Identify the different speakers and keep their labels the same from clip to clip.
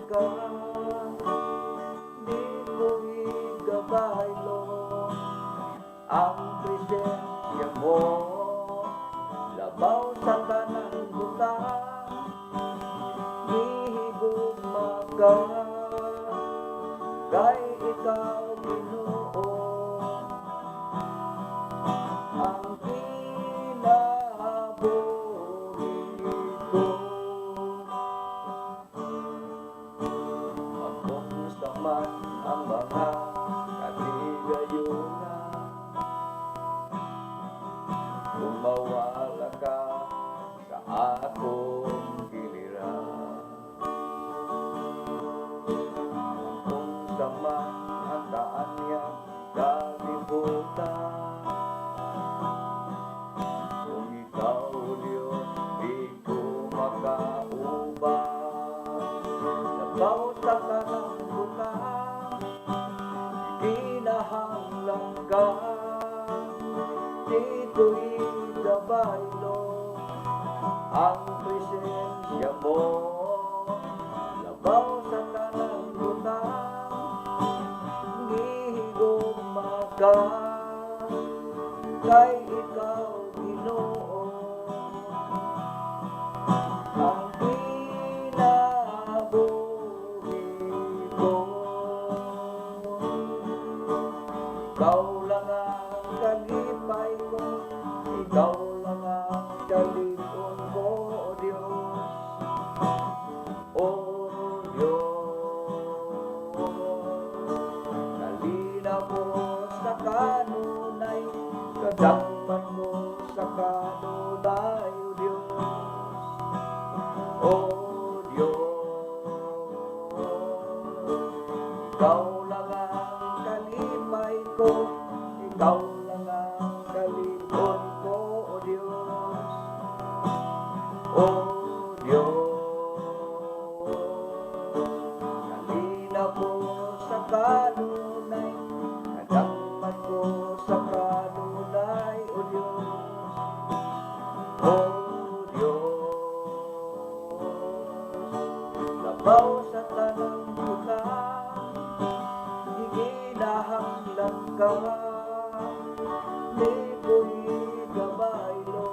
Speaker 1: ka, di ko igabaylo ang presensya mo. Labaw sa tanang buta, gihigugma ka, kay ikaw Ginoo ang kinabuhi ko. Magkumusta man ang mga kaligayunan, kung mawala ka sa akong giliran. Magkumusta man ang kaanyang kalibutan, kung ikaw Diyos di ko makaubah. Labaw sa kanang buta, kinahanglan ka, di ko igabaylo ang presensya mo. Labaw sa kanang buta, gihigugma ka, kay ikaw Ginoo ang kinabuhi ko. Ikaw lang ang kalipay ko, ikaw lang ang kalipon ko, O Diyos, O Diyos. Kalina mo sa kanunay, kadampan mo sa kanunay, O Diyos, O Diyos. Ikaw lang ang kalipay ko, ikaw lang ang kalipon ko, O Diyos, O Diyos. Kalina mo sa kanunay, kadampan ko sa kanunay, O Diyos, O Diyos. Labaw sa tanang buta, ginahanglan ka, di ko igabaylo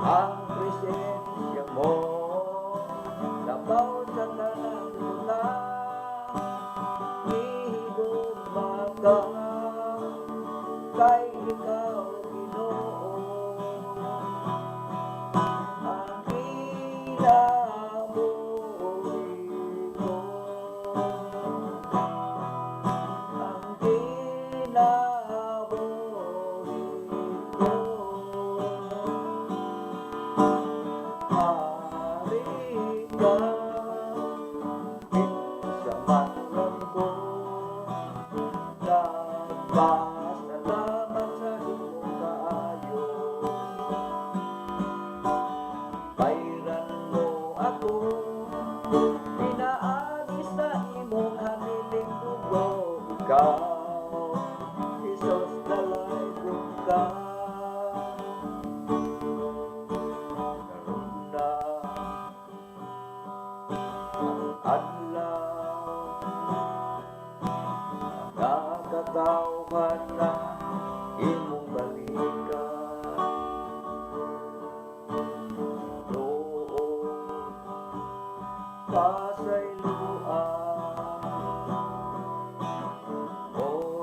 Speaker 1: ang presensya mo. Labaw sa tanang buta, gihigugma ka, kay ikaw Ginoo ang kinabuhi ko. Ang kinabuhi ko. Hari ka, pinsamangan ko, nagpasalamat sa iyong kaayo. Bayran mo ako, pinaagi sa imong hamiling dugo. Ikaw, Jesus, dalay kong ka. Karoon na ang adlaw, nakakatawhan na imong balikan. Doon pasayloan, o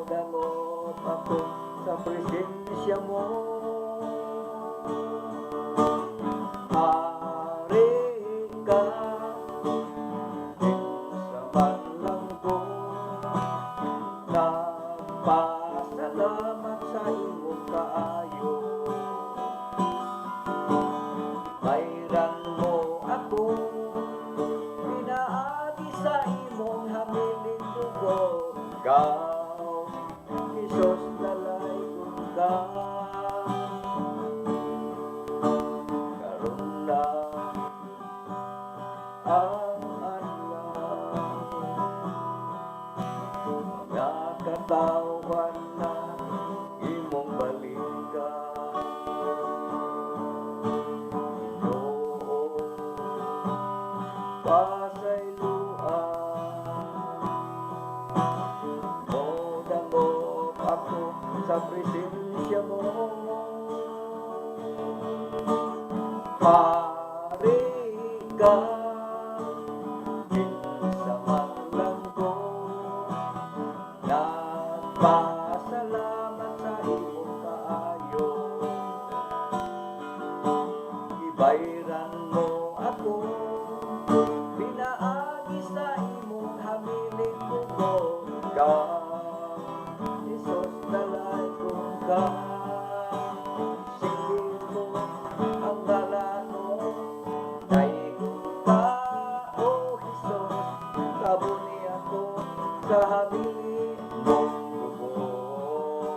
Speaker 1: dangot ako sa presensya mo. Hari ka, pinsamangan ko, nagpasalamat sa iyong kaayo. Bayran mo ako, pinaagi sa imong hamiling dugo. Ikaw, Jesus, dalay kong ka. Karoon na ang adlaw, nakatawhan na imong balikan. Doon pasayloan, sa presensya mo. Pare ka, sa maglanggo, nagpasalamat sa imong kaayo. Ibayran mo ako, pinaagi sa imong habiling tugon ka. Jesus, dalay kong ka. Sige mo ang balano, daigong ka, o Jesus, kabuni ako sa habiling mong tugon.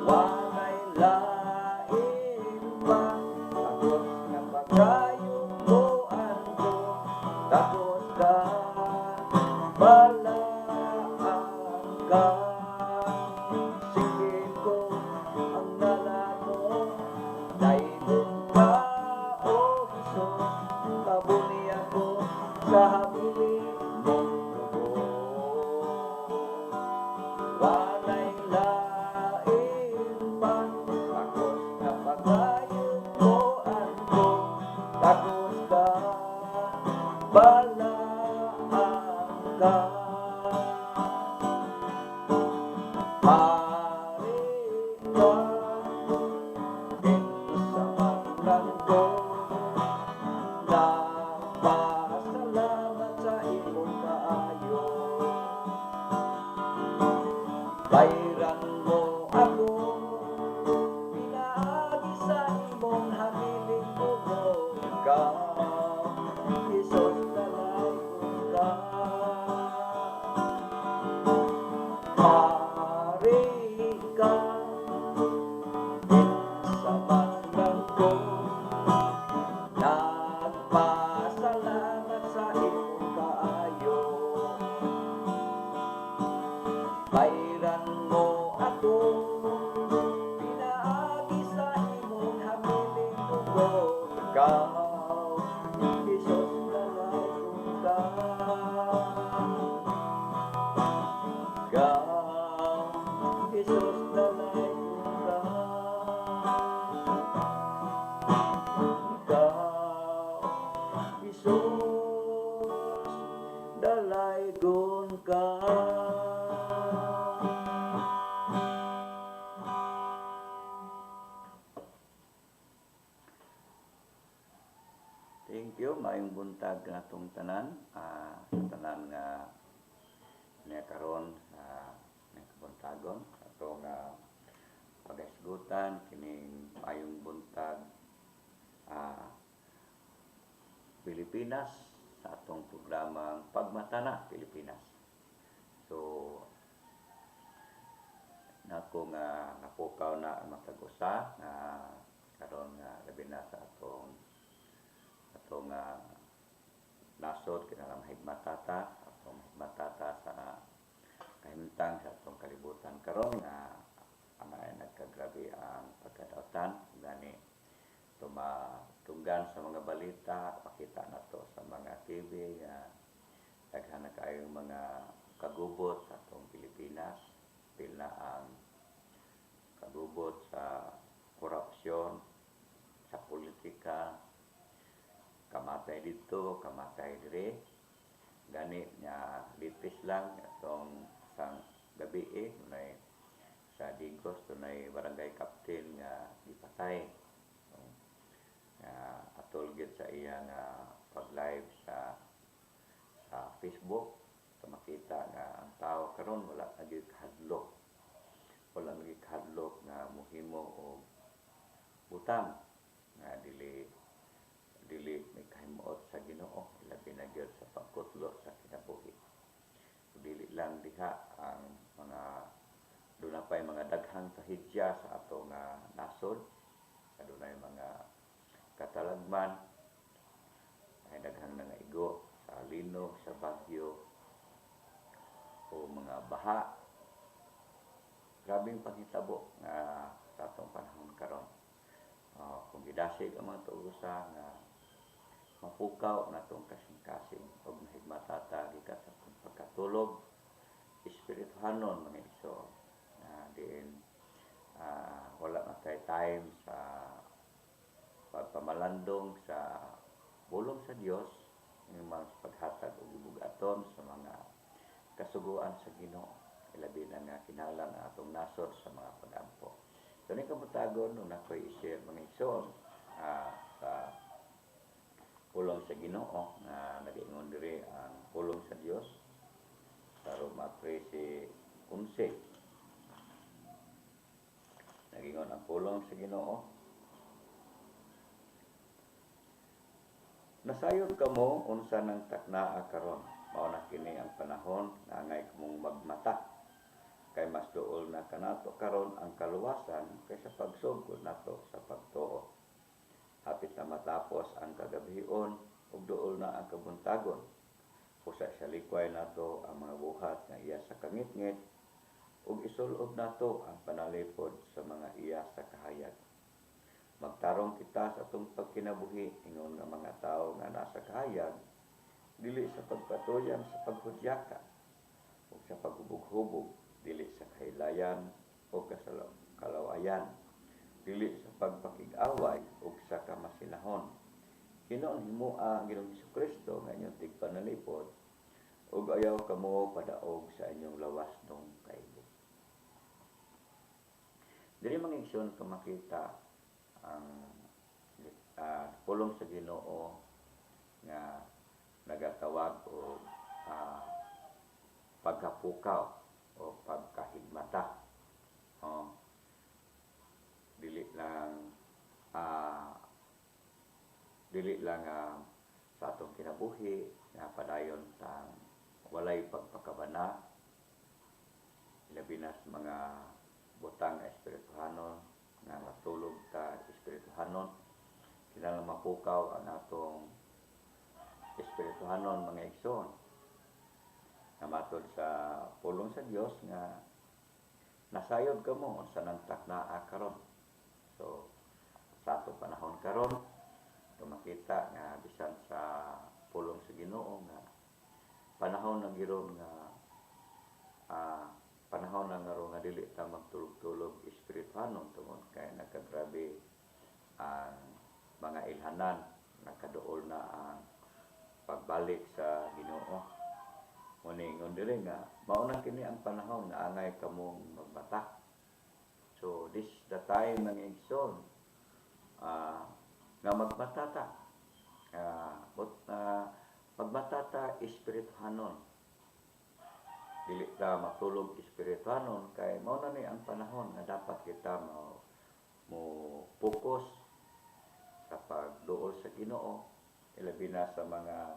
Speaker 1: Walay lain pa, takot nga pagkayukuan ko, takot ka, balaan ka. Sige ko ang nalano, daigong ka, o Jesus, kabuni ako sa habiling mong tugon. Walay lain pa, takot na pagkayukuan ko, takot ka, balaan ka. Pare ka, sa maglanggo, nagpasalamat sa imong kaayo. Bayran mo ako, pinaagi sa imong habiling tugon ka. Jesus, dalay kong ka. Pare ka, sa maglanggo, nagpasalamat sa imong kaayo. Bayran mo ako, pinaagi sa imong habiling tugon ka. Jesus, dalay kong ka. Jesus, dalay kong ka. Jesus, dalay kong ka. Thank you, maayong buntag natong tanan, sa tanan nga niya karon sa buntagon atong pagaisgutan kining maayong buntag Pilipinas sa atong programang Pagmatana Pilipinas. So nako nga napukaw na ang matag-usa nga karon nga labi na sa atong nasod kinalang higmatata sa kahimtang sa atong kalibutan karon nga ay nagkagrabe ang pagkadautan gani tumatunggan sa mga balita, pakita na to sa mga TV nga daghan na kayong mga kagubot sa atong Pilipinas, pila ang kagubot sa korupsyon, sa politika, kamatay dito, kamatay dire. Gani nga litis lang atong sang gabi tunay sa Digos tunay barangay captain nga gipatay. Atol gid sa iya nga pag-live sa Facebook sa makita nga ang tao karon wala lagi kahadlok. Wala lagi kahadlok nga mohimo og butang nga dili may kahimuot sa Ginoo, labi na gyud sa pagkutlo sa kinabuhi. Dili lang diha ang mga dunapay mga daghang tahidya sa ato nga nasod, adunay mga katalagman, ay daghang nangaigo sa linog, sa bagyo, o mga baha. Grabing panghitabo nga sa atong panahon karon. Kung gidasig ang mga tuusa nga mapukaw natong kasing-kasing og mahigmatata gikan sa pagkatulog espirituhanon mga iso din wala na tayo time sa pagpamalandong sa bulong sa Dios ng mga paghatag o gibugaton sa mga kasuguan sa Ginoo, ilabi na nga kinahanglan ang atong nasod sa mga pagampo. So ni kabutagon nung nakoy i-share mga igsoon sa pulong sa Ginoo nga nag-ingon diri ang pulong sa Dios sa Roma 13:11. Nag-ingon ang pulong sa Ginoo, nasayod kamo unsa nang taknaa karon, mao na kini ang panahon nga angay kamong magmata, kay mas duol na kanato karon ang kaluwasan kaysa pagsugod nato sa pagtuo. Hapit na matapos ang kagabion ug duol na ang kabuntagon. Usa sa likway nato ang mga buhat nga iya sa kangitngit ug isul-ob nato ang panalipod sa mga iya sa kahayag. Magtarong kita sa atong pagkinabuhi ingon nga mga tawo nga nasa kahayag, dili sa pagpatuyan sa paghudyaka ug sa paghubog-hubog, dili sa kahilayan o kalawayan, dili sa pagpakig-away ug sa kamasinahon. Hinuon himoa ang Ginoong Hesukristo nga inyong tigpanalipod ug ayaw kamo padaog sa inyong lawas nung kaibig. Dili mga igsoon ka makita ang pulong sa Ginoo nga nagatawag o pagkapukaw o pagkahigmata. Dili lang sa atong kinabuhi nga padayon sa walay pagpakabana, labi na sa mga butang espirituhanon nga matulog ta espirituhanon, kinahanglan mapukaw ang atong espirituhanon mga igsoon. Nga matod sa pulong sa Dios nga nasayod kamo sa nang taknaa karon. So sa atong panahon karon makita nga bisan sa pulong sa Ginoo nga panahon na giron nga panahon na nga dili ta magtulog-tulog espirituhanon tungod kay nagkagrabe ang mga ilhanan, nakaduol na ang pagbalik sa Ginoo. Moningon diri nga mao na kini ang panahon nga angay kamong magbata. So this the time ng igsoon nga magbatata magbatata espirituhanon, dili ta matulog espirituhanon kay mao na ni ang panahon nga dapat kita mo focus sa pagduol sa Ginoo, ilabi na sa mga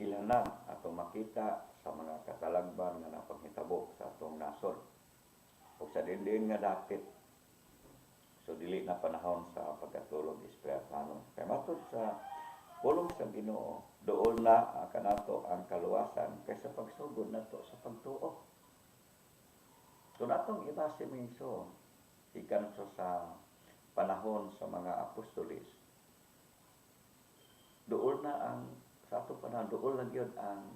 Speaker 1: ilhanan atong makita sa mga katalagban nga napanghitabo sa atong nasod ug sa dindiin nga dapit. So dili na panahon sa pagkatulog espirituhanon. Kay matod sa pulong sa Ginoo, duol na kanato ang kaluwasan kaysa pagsugod nato sa pagtuo. So natong ibase minso ikan sa panahon sa mga apostolis, duol na ang sa ato panahon, duol na gyud ang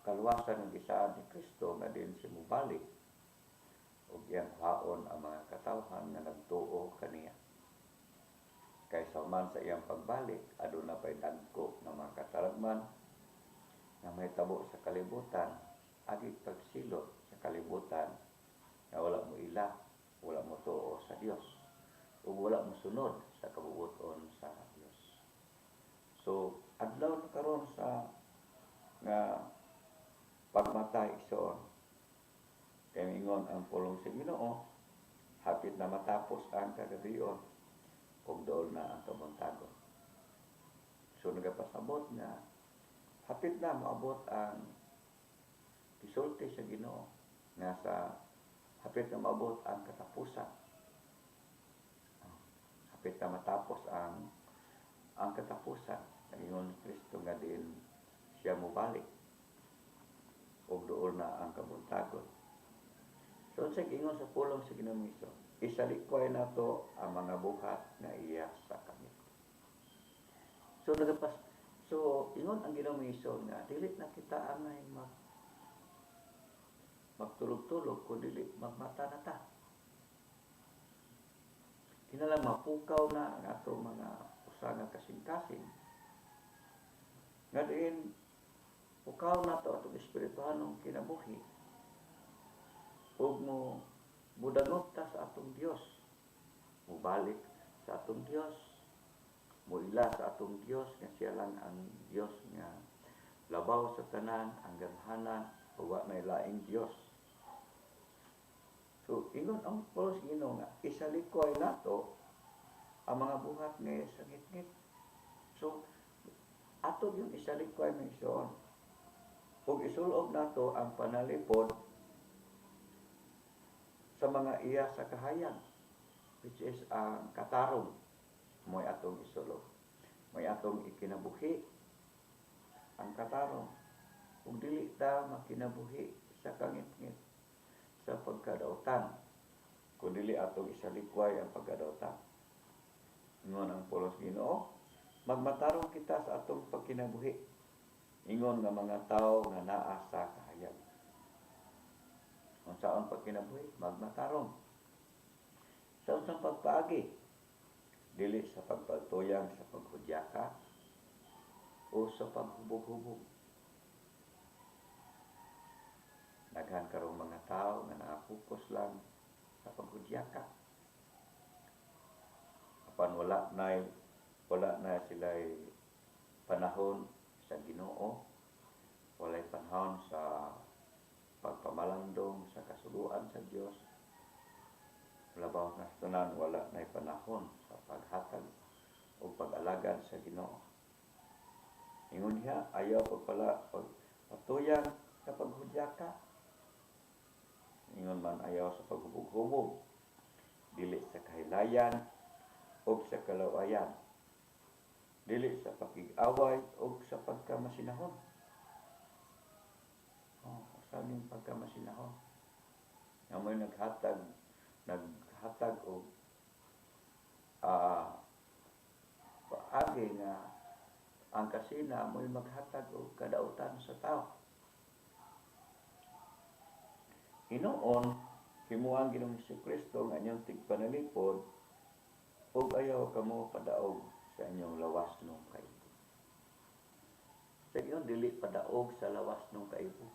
Speaker 1: kaluwasan ng gisaad ni Kristo nga din si mubalik ug iyang haon ang mga katawhan nga nagtuo kaniya. Kaysa man sa iyang pagbalik, aduna pay dagko ng mga katalagman nga mahitabo sa kalibutan, agi pagsilot sa kalibutan nga wala mo ila, wala mo tuo sa Dios ug wala mo sunod sa kabubuton sa Dios. So adlaw na karon sa nga pagmatay igsoon, kay ingon ang pulong sa Ginoo, hapit na matapos ang kagabion ug duol na ang kabuntagon. So nagapasabot nga hapit na maabot ang gisulti sa Ginoo nga sa hapit na maabot ang katapusan. Hapit na matapos ang katapusan. Ingon ni Kristo nga din siya mobalik ug duol na ang kabuntagon. So sa ingon sa pulong sa Ginoong Hesus, isalikway nato ang mga buhat nga iya sa kamit. So ingon ang Ginoong Hesus nga dili na kita angay magtulog-tulog kun dili magmata na ta. Kinahanglan mapukaw na ang atong mga usa nga kasing-kasing. Nga diin pukaw na to atong espirituhanong kinabuhi. Ug mo budangot ta sa atong Dios. Mubalik sa atong Dios. Muila sa atong Dios nga siya lang ang Dios nga labaw sa tanan, ang gamhanan, ug wa may laing Dios. So, ingon ang Paulos Ginoo nga isalikoy nato ang mga buhat nga sa ngit-ngit. So, ato yung isalikoy may isuon. Ug isulob nato ang panalipod sa mga iya sa kahayag, which is ang katarong. Mo'y atong isulob. May atong ikinabuhi ang katarong. Ug dili ta makinabuhi sa kangit-ngit sa pagkadautan, kung dili atong isalikway ang pagkadautan. Ingon ang Paulos Ginoo, magmatarong kita sa atong pagkinabuhi. Ingon nga mga tao nga naa sa kahayag. Unsaon pagkinabuhi? Magmatarong. Sa unsang pagpaagi, dili sa pagpagtuyang sa paghudyaka o sa paghubog-hubog. Daghan karong mga tao nga nakapokus lang sa paghudyaka. Apan wala na sila'y panahon sa Ginoo, walay panahon sa pagpamalandong sa kasuluan sa Dios. Labaw na tanan, wala na panahon sa paghatag o pag-alagad sa Ginoo. Ingon niya, ayaw pagpatuyang sa paghudyaka. Ingon man ayaw sa paghubog-hubog, dili sa kahilayan o sa kalawayan, dili sa pakig-away o sa pagkamasinahon. Sabi ng pagkamasinahon. Nga mo'y naghatag o paagi nga ang kasina mo'y maghatag o kadautan sa tao. Hinoon, himuang Ginoong Jesucristo nga inyong tigpanalipod ug ayaw kamo padaog sa inyong lawas nung kaibo. Sa inyong dili padaog sa lawas nung kaibo.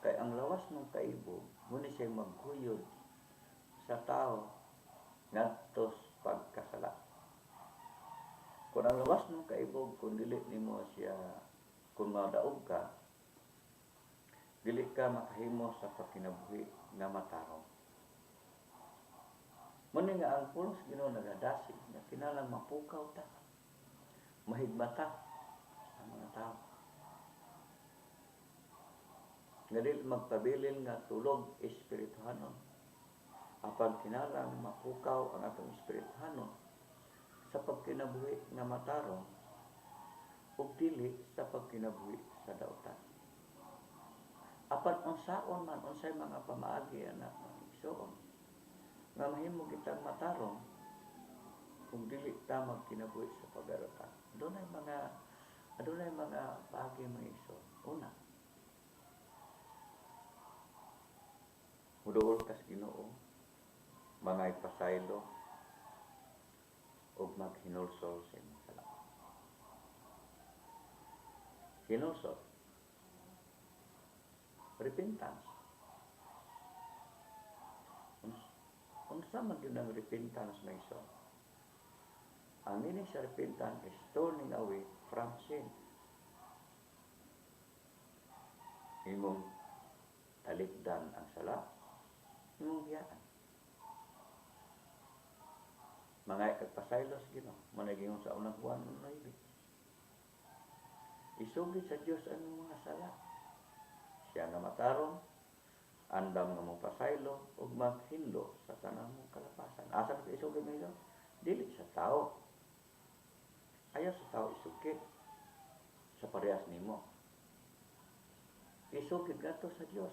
Speaker 1: Kay ang lawas nung kaibo, muna siya maghuyod sa tao ngadtos pagkasala. Kung ang lawas nung kaibo, kung dili nimo siya, kung madaog ka, dili ka makahimo sa pagkinabuhi nga matarong. Muna nga ang Paulos Ginoo nagadasig na kinahanglan mapukaw ta, mahigmata ang mga tao. Nga dili magpabilin nga tulog espirituhanon. Apan kinahanglan mapukaw ang atong espirituhanon sa pagkinabuhi nga matarong ug dili sa pagkinabuhi sa dautan. Apan unsaon man unsay mga pamaagi anak ng igsoon nga mahimo kitang matarong kung dili ta magkinabuhi sa pagdarutan. Adunay mga paagi mga igsoon. Una, muduol kas Ginoo, mga ipasaylo ug maghinulsol sa imong sala. Hinulsol, repentance. Unsa man yun ang repentance na iso? Ang meaning sa repentance is turning away from sin. Imong talikdan ang sala, imong biyaan. Mga ikagpasaylos Ginoo, managingon sa unang Juan 9. Isugid sa Dios ang mga sala. Siya nga matarong, andam nga mong pasaylo, ug maghinlo sa tanang mong kalapasan. Asa ka isugid mo ito? Dili sa tao. Ayaw sa tao isugid sa parehas nimo. Isugid gato sa Dios.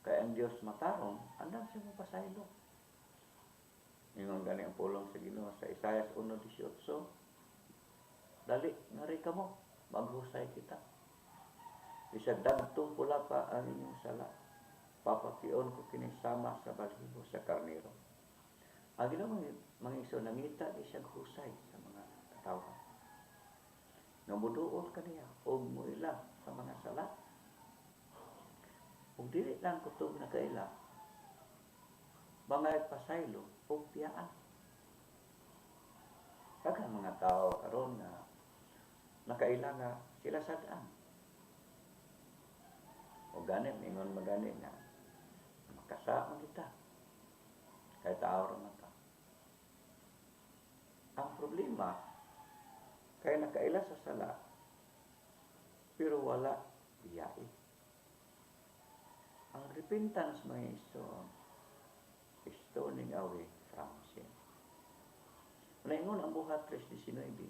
Speaker 1: Kaya ang Dios matarong, andam siya mong pasaylo. Ingon gani ang pulong sa Ginoo sa Isaias 1:18. Dali, ngari ka mo, maghusay kita.
Speaker 2: Bisag dagtong pula pa ang inyong sala, papakion ko kinisama sa balhibo sa karnero. Ang Ginoo mga igsoon, nangita di siya husay sa mga katawhan. Nga muduol kaniya og muila sa mga sala. Ug dili lang kutob na kaila, mga pasaylo ug tiyaan. Daghang mga tao karon na nakaila nga sila sad-an. O ganit ingon magani nga makasa man kita. Kay tao ra man ta. Ang problema kay nakaila sa sala pero wala biyai. Ang repentance mga igsoon is turning away from sin. Naingon ang buhat 3:19.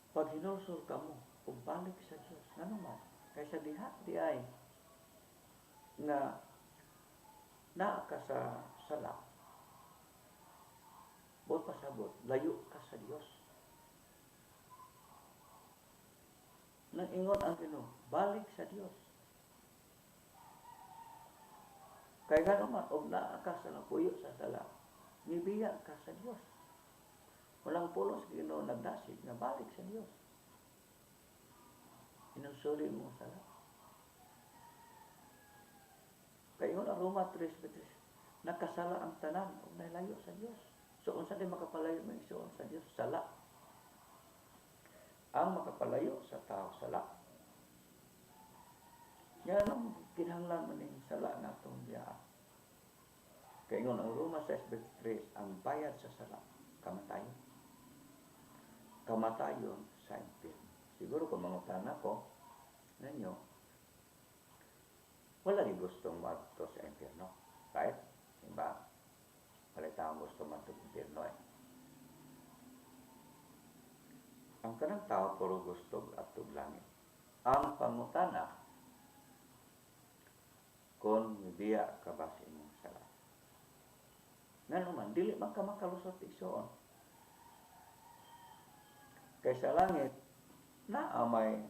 Speaker 2: Pag hinulsol ka mo, ug balik sa Dios, ngano man? Kaysa diha di ay na naa ka sa sala. Buot pasabot, layo ka sa Dios. Nang ingon ang Ginoo, balik sa Dios. Kay gano man og naa ka sa napuyo sa sala, nibiya ka sa Dios. Walang pulos Ginoo nagdasig na balik sa Dios. Inusuli mo sala. Kay ingon ang Roma 3:23, nakasala ang tanan ug nalayo sa Dios. So unsa di makapalayo man igsoon sa Dios? Sala. Ang makapalayo sa tao sala. Yan ang kinahanglan man ning sala natong biyaan. Kay ingon ang Roma 6:23, ang bayad sa sala kamatayon. Kamatayon sa impyerno. Siguro kung mangutana ko ninyo, wala rin gustong madto sa impyerno. Right? Diba? Wala tayong gusto madto sa impyerno eh. Ang kanang tao puro gusto at langit. Ang pangutana, kung mibiya ka ba sa inyong sala. Nga naman, dili man ka makalusot igsoon. Kay sa langit, naamay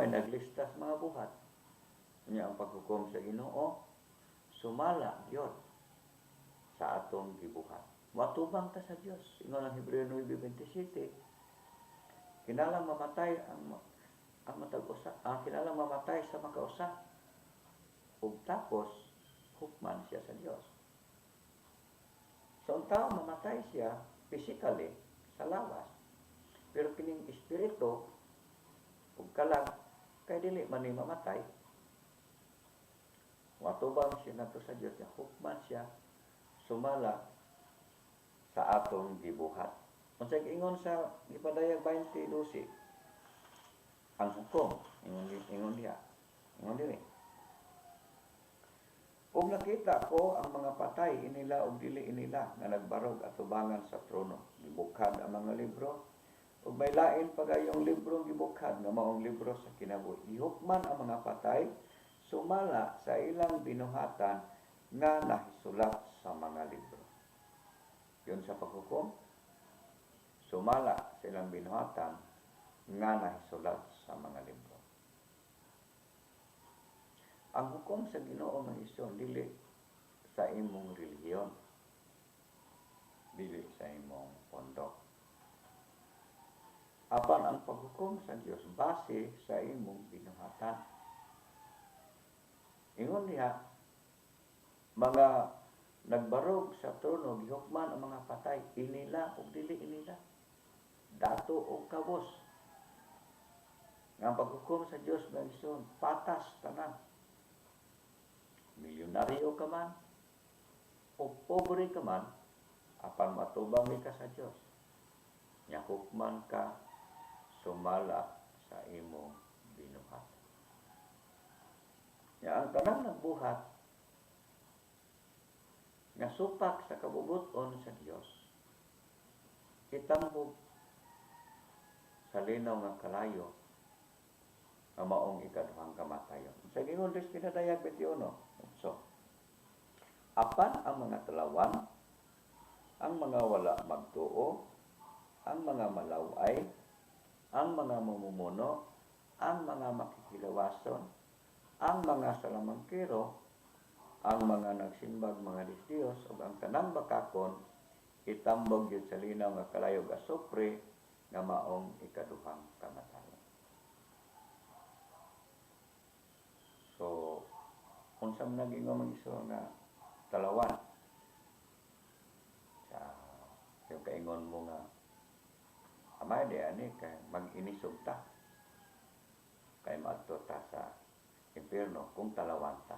Speaker 2: naglista sa mga buhat. Niya ang paghukom sa Ginoo, sumala yun sa atong gibuhat. Matubang ta sa Dios. Ingon ang Hebreo 9:27, kinalang mamatay ang matag-usa, kinalang mamatay sa makausa. Ug tapos hukman siya sa Dios. So ang tao mamatay siya physically sa lawas. Pero kining espiritu ug kalag kay dili man ni mamatay. Watubang siya nato sa Dios, hukman siya sumala sa atong gibuhat. Unsa ingon sa gipadayag 20:12, ang hukom ingon diha. Ingon diri. Ug nakita ko ang mga patay inila ug dili inila nga nagbarog at tubangan sa trono. Gibukhad ang mga libro ug may lain pagayong libro gibukhad nga maong libro sa kinabuhi. Gihukman ang mga patay sumala sa ilang binuhatan nga nahisulat sa mga libro. Yun sa paghukom, sumala sa ilang binuhatan nga nahisulat sa mga libro. Ang hukom sa Ginoo mga igsoon dili sa imong relihiyon, dili sa imong pondok. Apan ang paghukom sa Dios base sa imong binuhatan. Ingon niya, mga nagbarog sa trono, gihukman ang mga patay, inila o dili inila, dato o kabos. Ang paghukom sa Dios mga igsoon, patas tanan. Milyonaryo ka man, o pobre ka man, apan matubang ka sa Dios, hukman ka sumala sa imong binuhat. Ang tanang nagbuhat nga supak sa kabubuton sa Dios, kitambog sa linaw nga kalayo nga maong ikaduhang kamatayon. Sa gingon des pinadayag 21. So, apan ang mga talawan, ang mga wala magtuo, ang mga malaway, ang mga mamumuno, ang mga makikilawason, ang mga salamangkero, ang mga nagsimbag mga Diyos ug ang tanang bakakon itambog gyud sa linaw nga kalayo ga sopre nga maong ikaduhang kamatayon. So, unsa man nag-ingon iso nga talawan sa yung kaingon mo nga amay de ani kay mag-inisog ta kay maadto ta sa impierno kung talawan ta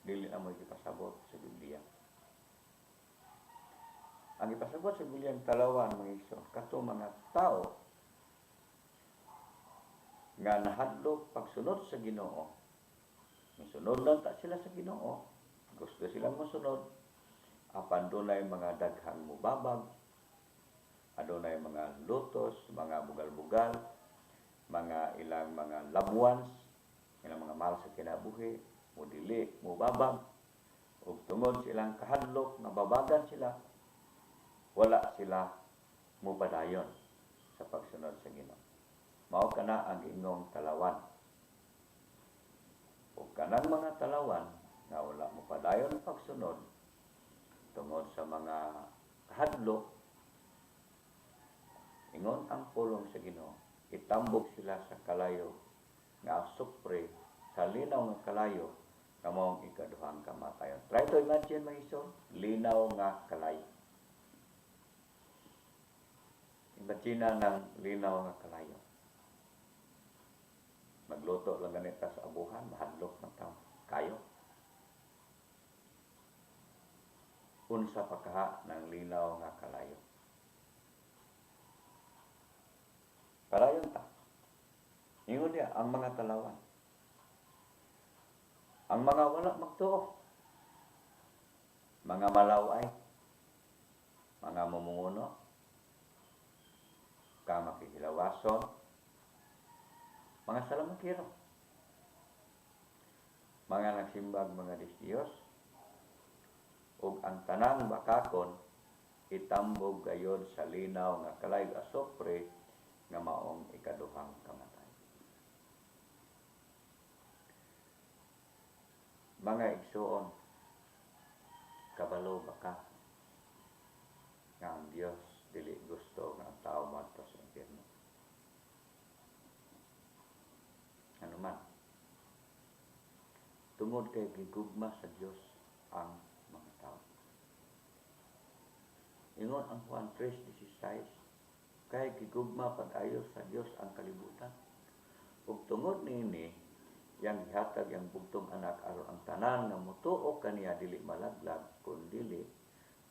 Speaker 2: dili na mo ipasabot sa Biblia. Ang ipasabot sa Biblia ang talawan mga iso kato mga tao nga nahadlok pagsunod sa Ginoo. Misunod lang ta sila sa Ginoo. Gusto silang mosunod. Apan dunay mga daghang mubabag, adunay mga lutos, mga bugal-bugal, mga ilang mga loved ones, ilang mga mahal sa kinabuhi, mudili, mubabag, ug tungod silang kahadlok, nababagan sila, wala sila mupadayon sa pagsunod sa Ginoo. Mao kana ang ingong talawan. Ug kanang mga talawan nga wala mupadayon ang pagsunod tungod sa mga kahadlok, ingon ang pulong sa Ginoo, itambog sila sa kalayo nga sopre sa linaw nga kalayo nga maong ikaduhang kamatayon. Try to imagine mga iso, linaw nga kalayo. Imagine ng linaw nga kalayo. Magluto lang ganita sa abuhan, mahadlok ng tao. Kayo. Unsa pa kaha ng linaw nga kalayo. Kalayon ta. Ingon niya, ang mga talawan. Ang mga wala magtuo. Mga malaway. Mga mumuno. Kamakihilawason. Mga salamangkero. Mga nagsimbag mga Diyos. Ug ang tanang bakakon itambog gayod sa linaw nga kalayo asopre nga maong ikaduhang kamatayon. Mga igsuon, kabalo baka nga ang Dios dili gusto nga ang tao madto sa impierno. Ano man, tungod kay gigugma sa Dios ang mga tao. Ingon ang Juan 3:16, kay gigugma pag-ayo sa Dios ang kalibutan. Ug tungod niini, yang gihatag yang bugtong anak aron ang tanan nga motuo kaniya dili malaglag kun dili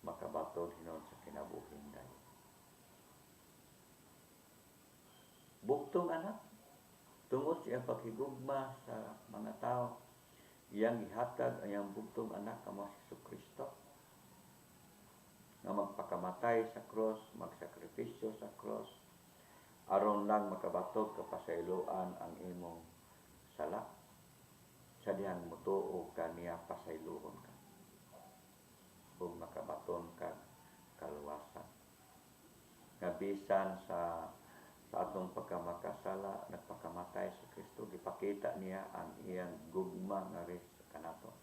Speaker 2: makabaton hinon sa kinabuhing dayon. Bugtong anak tungod sa iyang paghigugma sa mga tao, iyang gihatag ang iyang bugtong anak nga mao si Jesucristo nga magpakamatay sa cross, magsakripisyo sa cross aron lang makabatok kapasayloan ang imong sala. Sa dihang mutuo kaniya pasaylohon ka ug makabaton ka kaluwasan. Nga bisan sa atong pagkamakasala nagpakamatay sa Kristo, gipakita niya ang iyang gugma nga res kanato.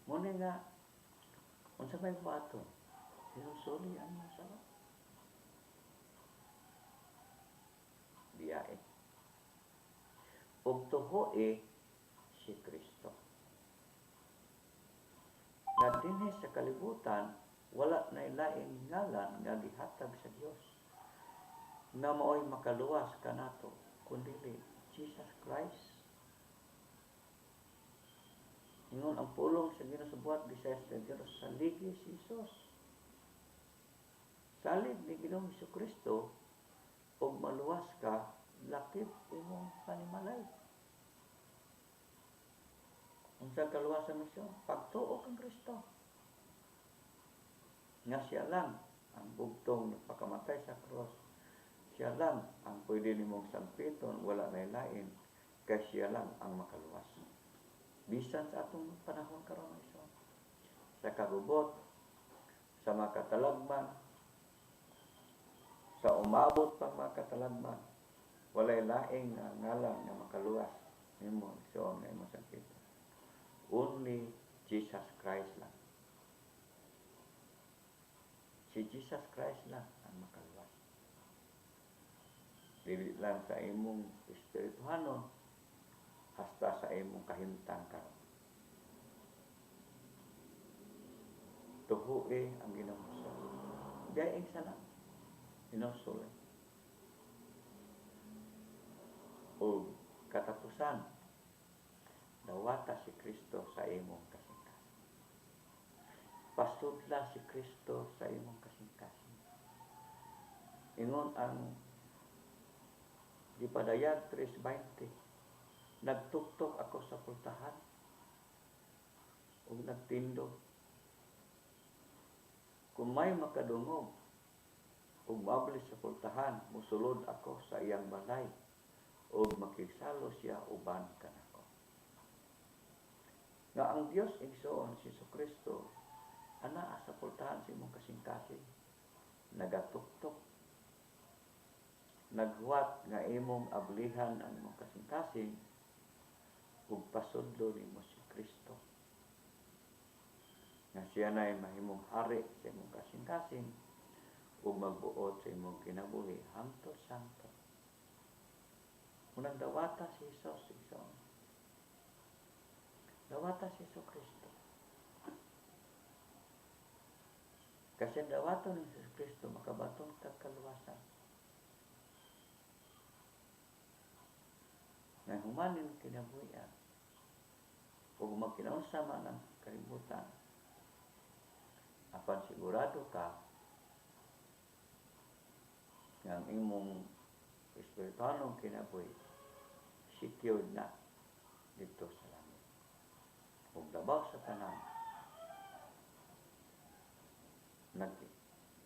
Speaker 2: Muna nga unsa may buhaton? Sinusuli ang masala. Biyae. Ug tuhoe si Kristo. Nga dinhi sa kalibutan wala na laing ngalan nga gihatag sa Dios nga mao'y makaluwas kanato kundi Jesus Christ. Ingon ang pulong sa Ginoo sa buhat Bisaya sa Dios saligi si Jesus. Salig ni Ginoong Jesucristo ug maluwas ka lakip imong panimalay. Unsa kaluwasan mo siya? Pagtuo kang Kristo. Nga siya lang ang bugtong nagpakamatay sa cross. Siya lang ang pwede nimong sampiton, wala na lain, kay siya lang ang makaluwas. Bisan sa atong panahon karon iso. Sa kagubot, sa makatalagman, sa umabot pang mga katalagman, walay laing nga ngalan nga makaluwas nimo igsoon nga imong sakit. Only Jesus Christ lang. Si Jesus Christ lang ang makaluwas. Dili lang sa imong espirituhanon, hasta sa imong kahimtang karon. Tuhuin ang Ginoong Hesus. Diyaing sana inusulay. O katapusan, dawata si Kristo sa imong kasing-kasing. Pasudla si Kristo sa imong kasing-kasing. Ingon ang Gipadayag 3:20, nagtuktok ako sa pultahan ug nagtindog. Kung may makadungog ug moabli sa pultahan, musulod ako sa iyang balay ug makisalo siya uban kanako. Nga ang Dios igsoon si Jesucristo ana sa pultahan sa imong kasing-kasing, nagatuktok, naghuwat nga imong ablihan ang imong kasing-kasing ug pasudlo nimo si Kristo. Nga siya na'y mahimong hari sa imong kasing-kasing ug magbuot sa imong kinabuhi hangtod sa hangtod. Unang dawata si Jesus igsoon. Dawata si Jesucristo. Kasi ang dawaton ni Jesucristo makabaton kag kaluwasan. Na humanin kinabuhian ug magkinaunsa man ang kalibutan. Apan sigurado ka nga ang imong espiritualong kinabuhi secured na dito sa langit. Ug labaw sa tanan,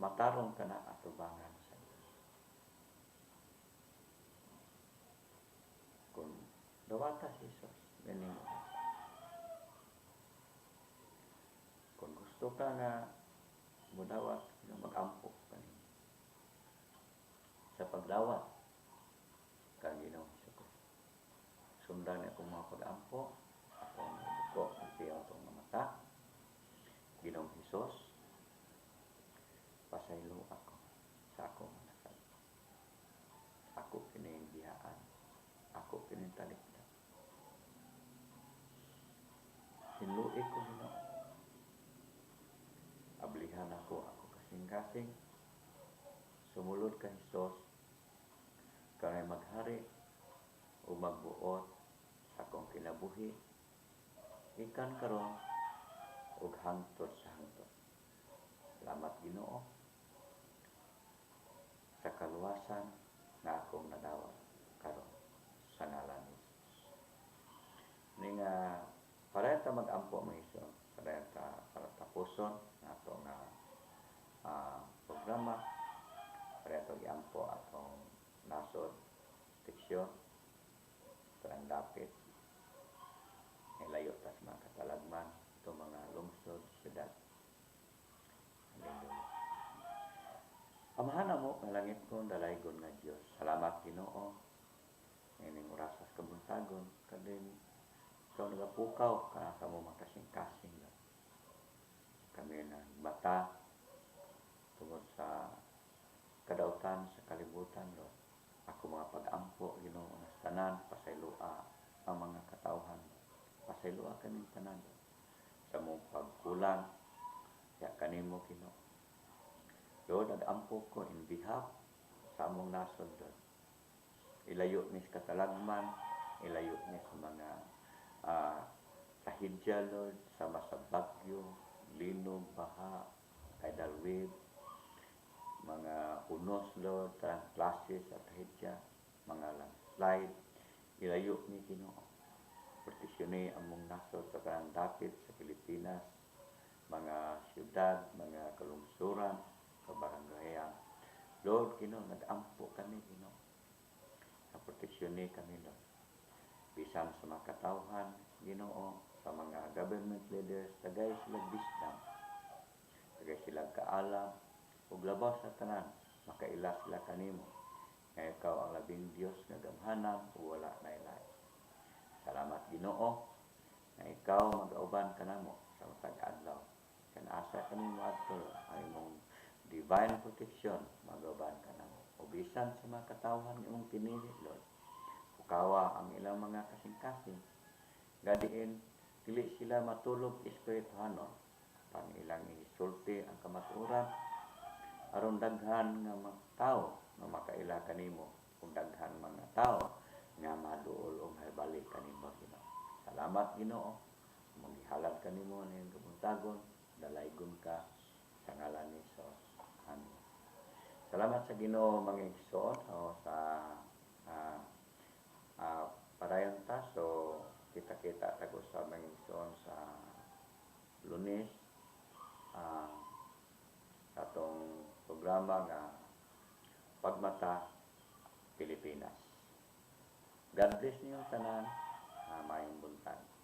Speaker 2: matarong ka na atubangan sa Diyos. Kung dawata si Jesus, ganing kung gusto ka nga mudawat, mag-ampo kanina. Sa pagdawat, kang Ginoong Hesus. Sundan akong mga pag-ampo, akong buko, ang siyaw itong mga mata. Ginoong Hesus, pasaylo ako sa akong nasal. Ako kinahinggihaan. Ako kinitalikdan. Hinluik ko Ginoo. Ablihan ako kasing-kasing. Sumulod ka Hesus, kanay maghari o magbuot sa akong kinabuhi. Ikan karon ug hangtod sa hangtod. Salamat Ginoo sa kaluwasan na akong nadawat karon sa ngalan ni Jesus. Ning para ta mag-ampo mo Hesus, para tapuson nato nga programa, para to iampo atong nasod teksyon tarang dapit ilayo tas mga katalagman ito mga lungsod syudad. Hallelujah. Amahan mo malangit ko dalaygon nga Dios. Salamat Ginoo ining orasas kabuntagon kadin ikaw nagapukaw ka sa mo makasing-kasing lang. Kami na bata tungod sa kadautan sa kalibutan Lord. Ako mga pag-ampo Ginoo nga tanan pasaylua ang mga katawhan. Pasaylua kaming tanan sa mong pagkulang ya kanimo Ginoo. Lord, nag-ampo ko in behalf sa among nasod Lord. Ilayo ni sa katalagman, ilayo ni sa mga tahidya Lord, sama sa bagyo, linog, baha, tidal wave, mga unos Lord, tarang klase sa tahidya, mga landslide, ilayo ni Ginoo. Proteksyon among nasod sa kanang dapit sa Pilipinas, mga syudad, mga kalungsuran, kabaranggayan. Lord, Ginoo, nag-ampo kami Ginoo. Proteksyon kami Lord. Bisan sa mga katawhan, Ginoo, sa mga government leaders, tagay sila wisdom, tagay sila kaalam, ug labaw sa tanan,
Speaker 1: makaila sila kanimo nga ikaw ang labing Dios nga gamhanan ug wala lain-lain. Salamat Ginoo nga ikaw mag-auban kanamo sa matag adlaw. Kan asa kami moadto ang imong divine protection mag-auban kanamo. O bisan sa mga katawhan imong pinili Lord, ukawa ang ilang mga kasing-kasing. Gadiin dili sila matulog espirituhanon pang ilang isulti ang kamatuoran aron daghan nga mga tawo nga makaila kanimo ug daghan mga tawo nga maduol og maibalik kanimo Ginoo. Salamat Ginoo. Mong gihalad kanimo ning kabuntagon, dalaygon ka sa ngalan ni Jesus. Amen. Salamat sa Ginoo mga igsoon o sa padayon ta. So kita-kita tag usab mga igsoon sa Lunes sa atong programa nga Pagmata Pilipinas. God bless niyo tanan. Mayong buntag.